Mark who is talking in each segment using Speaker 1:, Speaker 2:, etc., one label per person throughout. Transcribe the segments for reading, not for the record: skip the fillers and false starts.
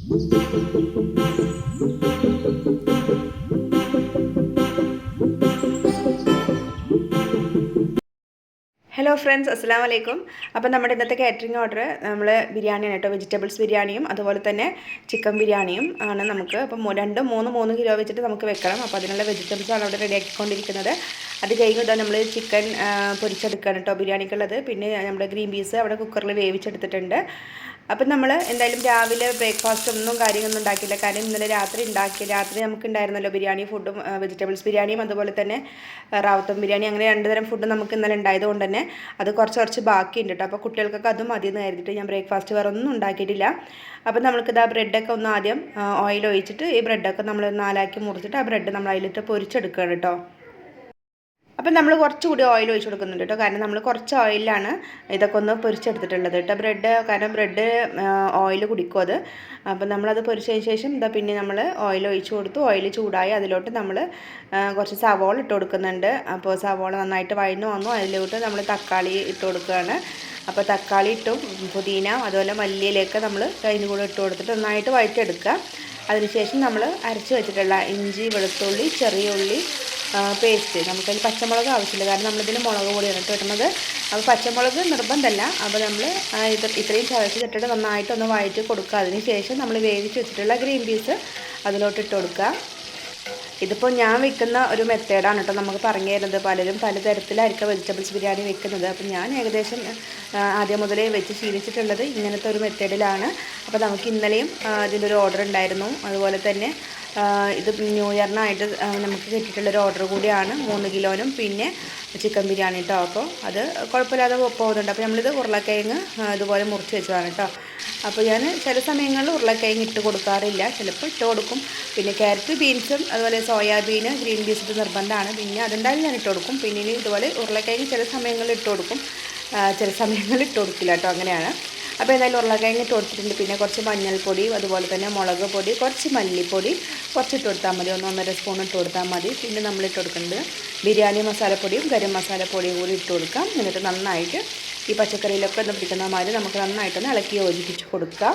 Speaker 1: Hello friends, അസ്സലാമു അലൈക്കും. അപ്പോൾ നമ്മുടെ ഇന്നത്തെ കാറ്ററിംഗ് ഓർഡർ നമ്മൾ ബിരിയാണിയാണ് കേട്ടോ. വെജിറ്റബിൾസ് ബിരിയാണിയും അതുപോലെ തന്നെ ചിക്കൻ ബിരിയാണിയും ആണ് നമുക്ക്. അപ്പം 3 കിലോ വെച്ചിട്ട് നമുക്ക് വെക്കണം. അപ്പോൾ അതിനുള്ള വെജിറ്റബിൾസാണ് അവിടെ റെഡിയാക്കിക്കൊണ്ടിരിക്കുന്നത്. അത് കഴിഞ്ഞിട്ട് നമ്മൾ ചിക്കൻ പൊരിച്ചെടുക്കുകയാണ് കേട്ടോ ബിരിയാണിക്കുള്ളത്. പിന്നെ നമ്മുടെ ഗ്രീൻ പീസ് അവിടെ കുക്കറിൽ വേവിച്ചെടുത്തിട്ടുണ്ട്. അപ്പം നമ്മൾ എന്തായാലും രാവിലെ ബ്രേക്ക്ഫാസ്റ്റ് ഒന്നും കാര്യങ്ങളൊന്നും ഉണ്ടാക്കിയില്ല. കാരണം ഇന്നലെ രാത്രി നമുക്ക് ഉണ്ടായിരുന്നല്ലോ ബിരിയാണി ഫുഡും, വെജിറ്റബിൾസ് ബിരിയാണിയും അതുപോലെ തന്നെ റാവത്തും ബിരിയാണി, അങ്ങനെ 2 തരം ഫുഡ് നമുക്ക് ഇന്നലെ ഉണ്ടായതുകൊണ്ട് തന്നെ അത് കുറച്ച് ബാക്കിയുണ്ട് കേട്ടോ. അപ്പോൾ കുട്ടികൾക്കൊക്കെ അതും മതിയെന്ന് കരുതിയിട്ട് ഞാൻ ബ്രേക്ക്ഫാസ്റ്റ് വേറെ ഒന്നും ഉണ്ടാക്കിയിട്ടില്ല. അപ്പോൾ നമ്മൾക്കിത് ആ ബ്രെഡൊക്കെ ഒന്ന് ആദ്യം ഓയിൽ ഒഴിച്ചിട്ട് ഈ ബ്രെഡൊക്കെ നമ്മൾ 4 മുറിച്ചിട്ട് ആ ബ്രെഡ് നമ്മൾ അതിലിട്ട് പൊരിച്ചെടുക്കുകയാണ് കേട്ടോ. അപ്പം നമ്മൾ കുറച്ചുകൂടി ഓയിൽ ഒഴിച്ച് കൊടുക്കുന്നുണ്ട് കേട്ടോ. കാരണം നമ്മൾ കുറച്ച് ഓയിലാണ് ഇതൊക്കെ ഒന്ന് പൊരിച്ചെടുത്തിട്ടുള്ളത് കേട്ടോ. കാരണം ബ്രെഡ് ഓയിൽ കുടിക്കും അത്. അപ്പം നമ്മളത് പൊരിച്ചതിന് ശേഷം പിന്നെ നമ്മൾ ഓയിൽ ഒഴിച്ച് കൊടുത്തു. ഓയിൽ ചൂടായി അതിലോട്ട് നമ്മൾ കുറച്ച് സവോള ഇട്ട് കൊടുക്കുന്നുണ്ട്. അപ്പോൾ സവോള നന്നായിട്ട് വഴന്നു വന്നു. അതിലോട്ട് നമ്മൾ തക്കാളി ഇട്ട് കൊടുക്കുകയാണ്. അപ്പോൾ തക്കാളി ഇട്ടും പുതിന അതുപോലെ മല്ലിയിലേക്ക് നമ്മൾ അതിന് കൂടെ ഇട്ട് കൊടുത്തിട്ട് നന്നായിട്ട് വഴറ്റിയെടുക്കുക. അതിനുശേഷം നമ്മൾ അരച്ച് വെച്ചിട്ടുള്ള ഇഞ്ചി, വെളുത്തുള്ളി, ചെറിയ ഉള്ളി പേസ്റ്റ്, നമുക്കതിൽ പച്ചമുളക് ആവശ്യമില്ല. കാരണം നമ്മളിതിൽ മുളക് പൊടിയാണ് ഇട്ടിട്ടുള്ളത്. അപ്പോൾ പച്ചമുളക് നിർബന്ധമല്ല. അപ്പോൾ നമ്മൾ ഇത്രയും ചതച്ചിട്ടിട്ട് നന്നായിട്ടൊന്ന് വഴറ്റി കൊടുക്കുക. അതിന് ശേഷം നമ്മൾ വേവിച്ച് വെച്ചിട്ടുള്ള ഗ്രീൻ പീസ് അതിലോട്ട് ഇട്ട് കൊടുക്കുക. ഇതിപ്പോൾ ഞാൻ വെക്കുന്ന ഒരു മെത്തേഡാണ് കേട്ടോ. നമുക്ക് പറഞ്ഞു തരുന്നത് പലരും പലതരത്തിലായിരിക്കും വെജിറ്റബിൾസ് ബിരിയാണി വെക്കുന്നത്. അപ്പം ഞാൻ ഏകദേശം ആദ്യം മുതലേ വെച്ച് ശീലിച്ചിട്ടുള്ളത് ഇങ്ങനത്തെ ഒരു മെത്തേഡിലാണ്. അപ്പോൾ നമുക്ക് ഇന്നലെയും ഇതിൻ്റെ ഒരു ഓർഡർ ഉണ്ടായിരുന്നു. അതുപോലെ തന്നെ ഇത് ന്യൂ ഇയറിനായിട്ട് നമുക്ക് കിട്ടിയിട്ടുള്ളൊരു ഓർഡർ കൂടിയാണ്. 3 കിലോനും പിന്നെ ചിക്കൻ ബിരിയാണി കേട്ടോ. അപ്പോൾ അത് കുഴപ്പമില്ലാതെ പോകുന്നുണ്ട്. അപ്പോൾ നമ്മളിത് ഉരുളക്കിഴങ്ങ് ഇതുപോലെ മുറിച്ച് വെച്ചതാണ് കേട്ടോ. അപ്പോൾ ഞാൻ ചില സമയങ്ങളിൽ ഉരുളക്കിഴങ്ങ് ഇട്ട് കൊടുക്കാറില്ല, ചിലപ്പോൾ ഇട്ട് കൊടുക്കും. പിന്നെ ക്യാരറ്റ്, ബീൻസും അതുപോലെ സോയാബീൻ, ഗ്രീൻ പീസ് ഇത് നിർബന്ധമാണ്. പിന്നെ അതെന്തായാലും ഞാൻ ഇട്ട് കൊടുക്കും. പിന്നെ ഇതുപോലെ ഉരുളക്കിഴങ്ങ് ചില സമയങ്ങളിൽ ഇട്ട് കൊടുക്കും, ചില സമയങ്ങളിൽ ഇട്ട് കൊടുക്കില്ല കേട്ടോ. അങ്ങനെയാണ്. അപ്പോൾ എന്തായാലും ഉരുളക്കിഴങ്ങ് ഇട്ട് കൊടുത്തിട്ടുണ്ട്. പിന്നെ കുറച്ച് മഞ്ഞൾപ്പൊടി, അതുപോലെ തന്നെ മുളക് പൊടി, കുറച്ച് മല്ലിപ്പൊടി കുറച്ച് ഇട്ട് കൊടുത്താൽ മതി. 1-1.5 സ്പൂൺ ഇട്ട് കൊടുത്താൽ മതി. പിന്നെ നമ്മൾ ഇട്ട് കൊടുക്കുന്നത് ബിരിയാണി മസാലപ്പൊടിയും ഗരം മസാലപ്പൊടിയും കൂടി ഇട്ട് കൊടുക്കാം. എന്നിട്ട് നന്നായിട്ട് ഈ പച്ചക്കറിയിലൊക്കെ ഒന്ന് പിടിക്കുന്ന മാതിരി നമുക്ക് നന്നായിട്ടൊന്ന് ഇളക്കി യോജിപ്പിച്ച് കൊടുക്കുക.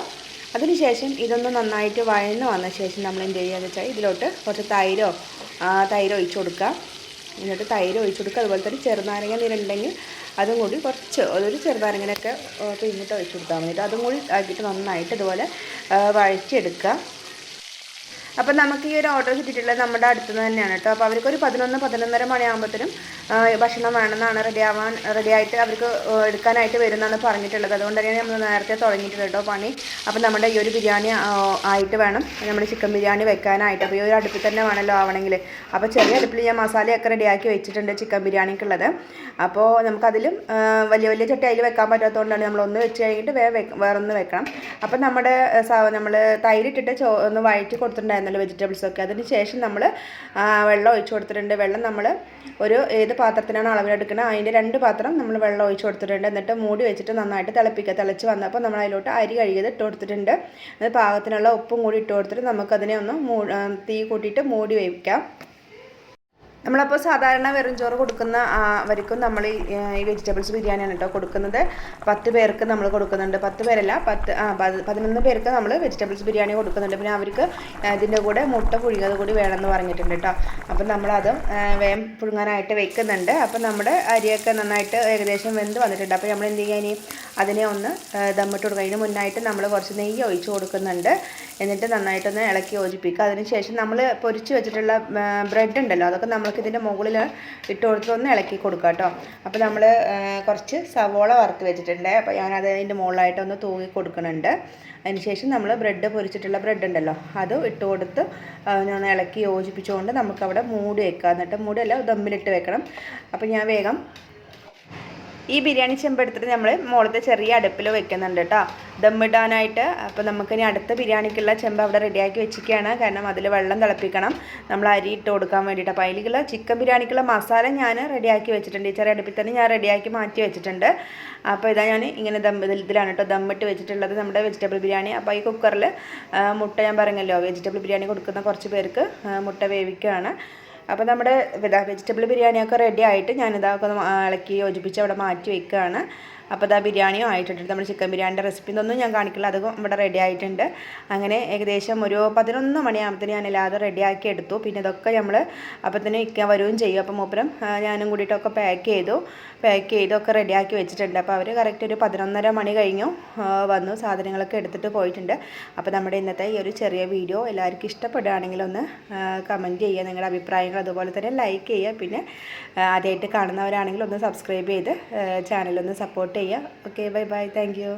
Speaker 1: അതിനുശേഷം ഇതൊന്ന് നന്നായിട്ട് വഴന്ന് വന്ന ശേഷം നമ്മൾ എന്ത് ചെയ്യുകയെന്ന് വെച്ചാൽ ഇതിലോട്ട് കുറച്ച് തൈര് ഒഴിച്ച് കൊടുക്കുക. എന്നിട്ട് തൈര് ഒഴിച്ച് കൊടുക്കുക. അതുപോലെ തന്നെ ചെറുനാരങ്ങ നീരുണ്ടെങ്കിൽ അതും കൂടി ഒരു ചെറുനാരങ്ങനൊക്കെ പിന്നിട്ട് ഒഴിച്ച് കൊടുത്താൽ മതി. അതും കൂടി ആക്കിയിട്ട് നന്നായിട്ട് ഇതുപോലെ വഴറ്റിയെടുക്കുക. അപ്പം നമുക്ക് ഈ ഒരു ഓർഡർ കിട്ടിയിട്ടുള്ളത് നമ്മുടെ അടുത്തുനിന്ന് തന്നെയാണ് കേട്ടോ. അപ്പോൾ അവർക്കൊരു 11-11:30 മണിയാകുമ്പോഴത്തേനും ഭക്ഷണം വേണമെന്നാണ് റെഡിയായിട്ട് അവർക്ക് എടുക്കാനായിട്ട് വരുമെന്നാണ് പറഞ്ഞിട്ടുള്ളത്. അതുകൊണ്ട് തന്നെയാണ് നമ്മൾ നേരത്തെ തുടങ്ങിയിട്ടുണ്ട് കേട്ടോ പണി. അപ്പം നമ്മുടെ ഈ ഒരു ബിരിയാണി ആയിട്ട് വേണം നമ്മുടെ ചിക്കൻ ബിരിയാണി വെക്കാനായിട്ട്. അപ്പോൾ ഈ ഒരു അടുപ്പിൽ തന്നെ വേണമല്ലോ ആവണമെങ്കിൽ. അപ്പോൾ ചെറിയ അടുപ്പിൽ ഞാൻ മസാലയൊക്കെ റെഡിയാക്കി വെച്ചിട്ടുണ്ട് ചിക്കൻ ബിരിയാണിക്കുള്ളത്. അപ്പോൾ നമുക്കതിലും വലിയ ചട്ടി അതിൽ വെക്കാൻ പറ്റാത്തതുകൊണ്ടാണ് നമ്മളൊന്ന് വെച്ച് കഴിഞ്ഞിട്ട് വേറൊന്ന് വെക്കണം. അപ്പം നമ്മൾ തൈരിട്ടിട്ട് ഒന്ന് വഴറ്റി കൊടുത്തിട്ടുണ്ടായിരുന്നല്ലോ വെജിറ്റബിൾസൊക്കെ. അതിന് ശേഷം നമ്മൾ വെള്ളം ഒഴിച്ച് കൊടുത്തിട്ടുണ്ട്. വെള്ളം നമ്മൾ ഏത് പാത്രത്തിനാണ് അളവിനെടുക്കുന്നത് അതിൻ്റെ 2 പാത്രം നമ്മൾ വെള്ളം ഒഴിച്ച് കൊടുത്തിട്ടുണ്ട്. എന്നിട്ട് മൂടി വെച്ചിട്ട് നന്നായിട്ട് തിളച്ച് വന്നപ്പോൾ നമ്മൾ അതിലോട്ട് അരി കഴുകിയത് ഇട്ട് കൊടുത്തിട്ടുണ്ട്. അത് പാകത്തിനുള്ള ഉപ്പും കൂടി ഇട്ട് കൊടുത്തിട്ട് നമുക്കതിനെ ഒന്ന് തീ കൂട്ടിയിട്ട് മൂടി വയ്ക്കാം. നമ്മളപ്പോൾ സാധാരണ വെറും ചോറ് കൊടുക്കുന്ന അവർക്കും നമ്മൾ ഈ വെജിറ്റബിൾസ് ബിരിയാണിയാണ് കേട്ടോ കൊടുക്കുന്നത്. 10 പേർക്ക് നമ്മൾ കൊടുക്കുന്നുണ്ട്. 10 പേരല്ല, 11 പേർക്ക് നമ്മൾ വെജിറ്റബിൾസ് ബിരിയാണി കൊടുക്കുന്നുണ്ട്. പിന്നെ അവർക്ക് ഇതിൻ്റെ കൂടെ മുട്ട പുഴുങ്ങിയത് കൂടി വേണമെന്ന് പറഞ്ഞിട്ടുണ്ട് കേട്ടോ. അപ്പം നമ്മളത് വേഗം പുഴുങ്ങാനായിട്ട് വെക്കുന്നുണ്ട്. അപ്പം നമ്മുടെ അരിയൊക്കെ നന്നായിട്ട് ഏകദേശം വെന്ത് വന്നിട്ടുണ്ട്. അപ്പോൾ നമ്മൾ എന്ത് ചെയ്യുക, ഇനി അതിനെ ഒന്ന് ദമ്മിട്ട് കൊടുക്കുക. അതിന് മുന്നായിട്ട് നമ്മൾ കുറച്ച് നെയ്യ് ഒഴിച്ച് കൊടുക്കുന്നുണ്ട്. എന്നിട്ട് നന്നായിട്ടൊന്ന് ഇളക്കി യോജിപ്പിക്കുക. അതിനുശേഷം നമ്മൾ പൊരിച്ച് വെച്ചിട്ടുള്ള ബ്രെഡ് ഉണ്ടല്ലോ, അതൊക്കെ നമ്മൾക്ക് ഇതിൻ്റെ മുകളിൽ ഇട്ട് കൊടുത്തിട്ട് ഒന്ന് ഇളക്കി കൊടുക്കുക കേട്ടോ. അപ്പോൾ നമ്മൾ കുറച്ച് സവോള വറുത്ത് വെച്ചിട്ടുണ്ട്. അപ്പോൾ ഞാനത് അതിൻ്റെ മുകളിലായിട്ടൊന്ന് തൂക്കി കൊടുക്കുന്നുണ്ട്. അതിനുശേഷം നമ്മൾ പൊരിച്ചിട്ടുള്ള ബ്രെഡ് ഉണ്ടല്ലോ അത് ഇട്ട് കൊടുത്ത് ഒന്ന് ഇളക്കി യോജിപ്പിച്ചുകൊണ്ട് നമുക്കവിടെ മൂടി വെക്കുക. എന്നിട്ട് മൂടിയല്ല ദമ്മിലിട്ട് വെക്കണം. അപ്പോൾ ഞാൻ വേഗം ഈ ബിരിയാണി ചെമ്പെടുത്തിട്ട് നമ്മൾ മുകളിലത്തെ ചെറിയ അടുപ്പിൽ വെക്കുന്നുണ്ട് കേട്ടോ ദമ്മിടാനായിട്ട്. അപ്പോൾ നമുക്കിനി അടുത്ത ബിരിയാണിക്കുള്ള ചെമ്പ് അവിടെ റെഡിയാക്കി വെച്ചിരിക്കുകയാണ്. കാരണം അതിൽ വെള്ളം തിളപ്പിക്കണം, നമ്മൾ അരി ഇട്ട് കൊടുക്കാൻ വേണ്ടിയിട്ട്. അപ്പോൾ അതിലേക്കുള്ള ചിക്കൻ ബിരിയാണിക്കുള്ള മസാല ഞാൻ റെഡിയാക്കി വെച്ചിട്ടുണ്ട്. ഈ ചെറിയ അടുപ്പിൽ തന്നെ ഞാൻ റെഡിയാക്കി മാറ്റി വെച്ചിട്ടുണ്ട്. അപ്പോൾ ഇതാ ഞാൻ ഇങ്ങനെ ഇതിലാണ് കേട്ടോ ദമ്മിട്ട് വെച്ചിട്ടുള്ളത് നമ്മുടെ വെജിറ്റബിൾ ബിരിയാണി. അപ്പോൾ ഈ കുക്കറിൽ മുട്ട ഞാൻ പറഞ്ഞല്ലോ വെജിറ്റബിൾ ബിരിയാണി കൊടുക്കുന്ന കുറച്ച് പേർക്ക് മുട്ട വേവിക്കുകയാണ്. അപ്പോൾ നമ്മുടെ വെജിറ്റബിൾ ബിരിയാണിയൊക്കെ റെഡി ആയിട്ട് ഞാനിതൊക്കെ ഇളക്കി യോജിപ്പിച്ച് അവിടെ മാറ്റി വയ്ക്കുകയാണ്. അപ്പോൾ ഇതാ ബിരിയാണിയും ആയിട്ടുണ്ട്. നമ്മുടെ ചിക്കൻ ബിരിയാണിൻ്റെ റെസിപ്പി ഒന്നും ഞാൻ കാണിക്കില്ല, അത് ഇവിടെ റെഡി ആയിട്ടുണ്ട്. അങ്ങനെ ഏകദേശം ഒരു 11 മണിയാകുമ്പത്തിന് ഞാൻ എല്ലാതും റെഡിയാക്കി എടുത്തു. പിന്നെ ഇതൊക്കെ നമ്മൾ അപ്പത്തിന് ഇരിക്കാൻ വരികയും ചെയ്യും. അപ്പോൾ മൂപ്പരം ഞാനും കൂടിയിട്ടൊക്കെ പാക്ക് ചെയ്തൊക്കെ റെഡിയാക്കി വെച്ചിട്ടുണ്ട്. അപ്പോൾ അവർ കറക്റ്റ് ഒരു 11:30 മണി കഴിഞ്ഞു വന്നു, സാധനങ്ങളൊക്കെ എടുത്തിട്ട് പോയിട്ടുണ്ട്. അപ്പോൾ നമ്മുടെ ഇന്നത്തെ ഈ ഒരു ചെറിയ വീഡിയോ എല്ലാവർക്കും ഇഷ്ടപ്പെടുകയാണെങ്കിൽ ഒന്ന് കമൻറ്റ് ചെയ്യുക, നിങ്ങളുടെ അഭിപ്രായങ്ങൾ അതുപോലെ തന്നെ ലൈക്ക് ചെയ്യുക. പിന്നെ ആദ്യമായിട്ട് കാണുന്നവരാണെങ്കിൽ ഒന്ന് സബ്സ്ക്രൈബ് ചെയ്ത് ചാനലൊന്ന് സപ്പോർട്ട് ചെയ്യുക. Okay, bye bye, thank you.